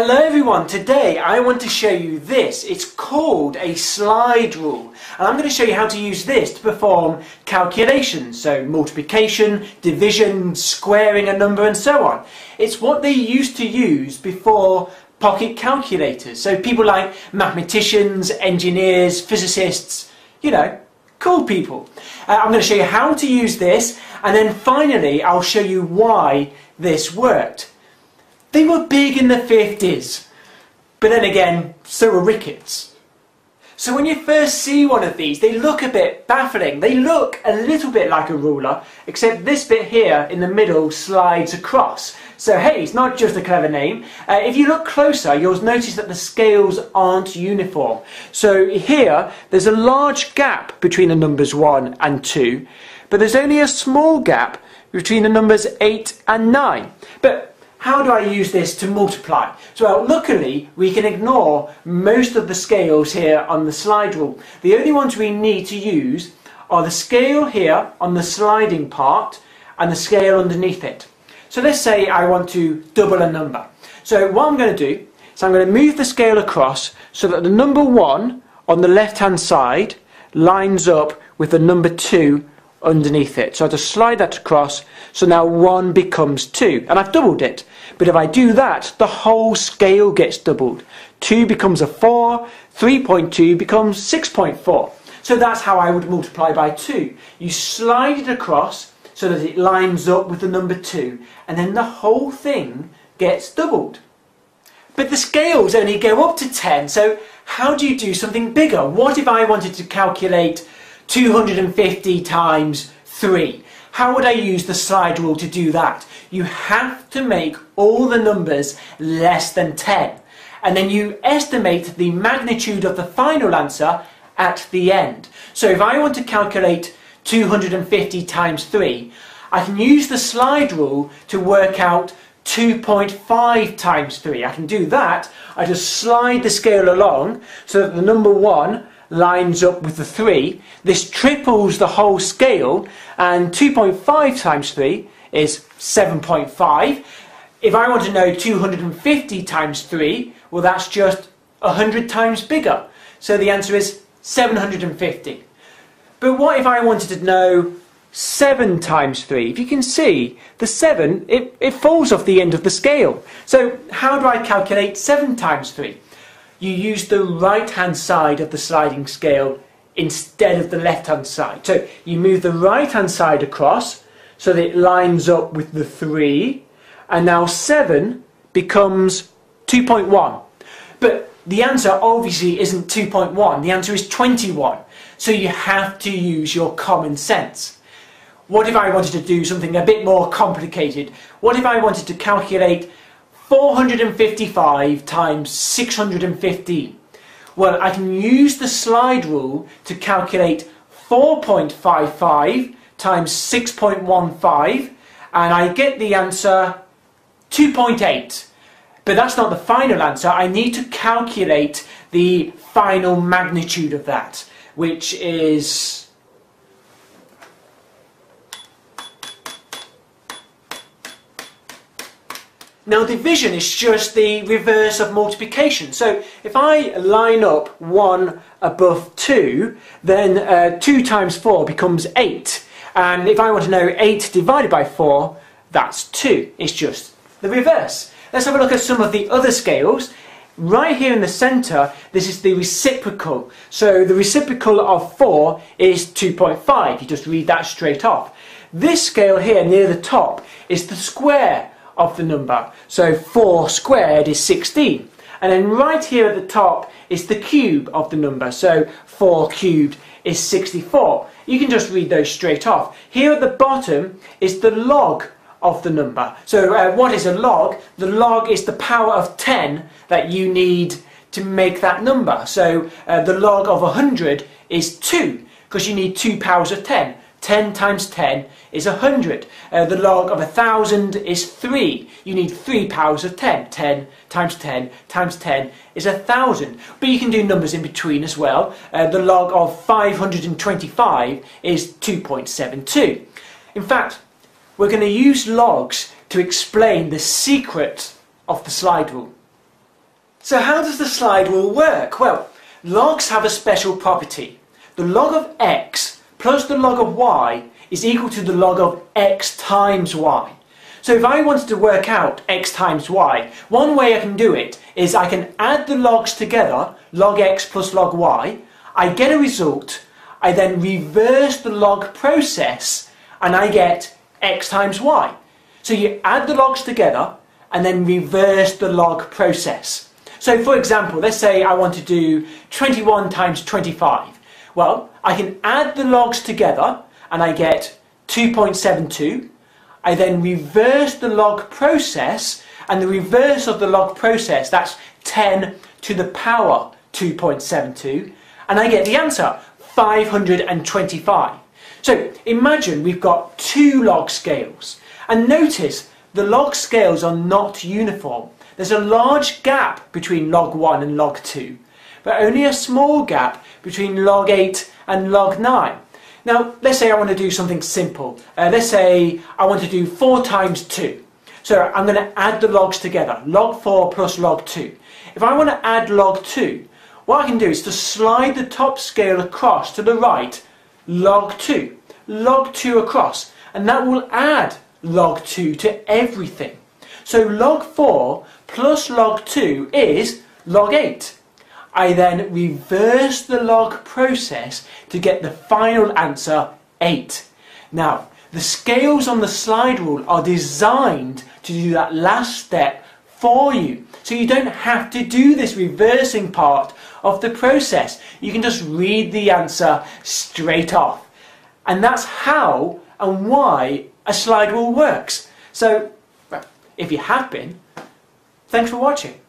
Hello everyone, today I want to show you this. It's called a slide rule, and I'm going to show you how to use this to perform calculations, so multiplication, division, squaring a number and so on. It's what they used to use before pocket calculators, so people like mathematicians, engineers, physicists, you know, cool people. I'm going to show you how to use this, and then finally I'll show you why this worked. They were big in the 50s, but then again, so were rickets. So when you first see one of these, they look a bit baffling. They look a little bit like a ruler, except this bit here in the middle slides across. So hey, it's not just a clever name. If you look closer, you'll notice that the scales aren't uniform. So here, there's a large gap between the numbers 1 and 2, but there's only a small gap between the numbers 8 and 9. But how do I use this to multiply? So well, luckily we can ignore most of the scales here on the slide rule. The only ones we need to use are the scale here on the sliding part and the scale underneath it. So let's say I want to double a number. So what I'm going to do is I'm going to move the scale across so that the number 1 on the left hand side lines up with the number 2 underneath it. So I just slide that across, so now 1 becomes 2, and I've doubled it. But if I do that, the whole scale gets doubled. 2 becomes a 4, 3.2 becomes 6.4. So that's how I would multiply by 2. You slide it across so that it lines up with the number 2, and then the whole thing gets doubled. But the scales only go up to 10, so how do you do something bigger? What if I wanted to calculate 250 times 3. How would I use the slide rule to do that? You have to make all the numbers less than 10. And then you estimate the magnitude of the final answer at the end. So if I want to calculate 250 times 3, I can use the slide rule to work out 2.5 times 3. I can do that. I just slide the scale along so that the number 1 lines up with the 3. This triples the whole scale, and 2.5 times 3 is 7.5. If I want to know 250 times 3, well, that's just 100 times bigger. So the answer is 750. But what if I wanted to know 7 times 3? If you can see, the 7, it falls off the end of the scale. So how do I calculate 7 times 3? You use the right hand side of the sliding scale instead of the left hand side. So you move the right hand side across so that it lines up with the 3, and now 7 becomes 2.1. But the answer obviously isn't 2.1, the answer is 21. So you have to use your common sense. What if I wanted to do something a bit more complicated? What if I wanted to calculate 455 times 615. Well, I can use the slide rule to calculate 4.55 times 6.15, and I get the answer 2.8. But that's not the final answer. I need to calculate the final magnitude of that, which is... Now division is just the reverse of multiplication. So if I line up 1 above 2, then 2 times 4 becomes 8. And if I want to know 8 divided by 4, that's 2. It's just the reverse. Let's have a look at some of the other scales. Right here in the centre, this is the reciprocal. So the reciprocal of 4 is 2.5. You just read that straight off. This scale here near the top is the square of the number. So 4 squared is 16. And then right here at the top is the cube of the number. So 4 cubed is 64. You can just read those straight off. Here at the bottom is the log of the number. So what is a log? The log is the power of 10 that you need to make that number. So the log of 100 is 2, because you need 2 powers of 10. 10 times 10 is 100. The log of 1,000 is 3. You need 3 powers of 10. 10 times 10 times 10 is 1,000. But you can do numbers in between as well. The log of 525 is 2.72. In fact, we're going to use logs to explain the secret of the slide rule. So how does the slide rule work? Well, logs have a special property. The log of x plus the log of y is equal to the log of x times y. So if I wanted to work out x times y, one way I can do it is I can add the logs together, log x plus log y, I get a result, I then reverse the log process and I get x times y. So you add the logs together and then reverse the log process. So for example, let's say I want to do 21 times 25. Well, I can add the logs together and I get 2.72. I then reverse the log process, and the reverse of the log process, that's 10 to the power 2.72, and I get the answer, 525. So imagine we've got two log scales, and notice the log scales are not uniform. There's a large gap between log 1 and log 2, but only a small gap between log 8 and log 9. Now, let's say I want to do something simple. Let's say I want to do 4 times 2. So I'm going to add the logs together, log 4 plus log 2. If I want to add log 2, what I can do is to slide the top scale across to the right, log 2 across, and that will add log 2 to everything. So log 4 plus log 2 is log 8. I then reverse the log process to get the final answer, 8. Now, the scales on the slide rule are designed to do that last step for you. So you don't have to do this reversing part of the process. You can just read the answer straight off. And that's how and why a slide rule works. So, well, if you have been, thanks for watching.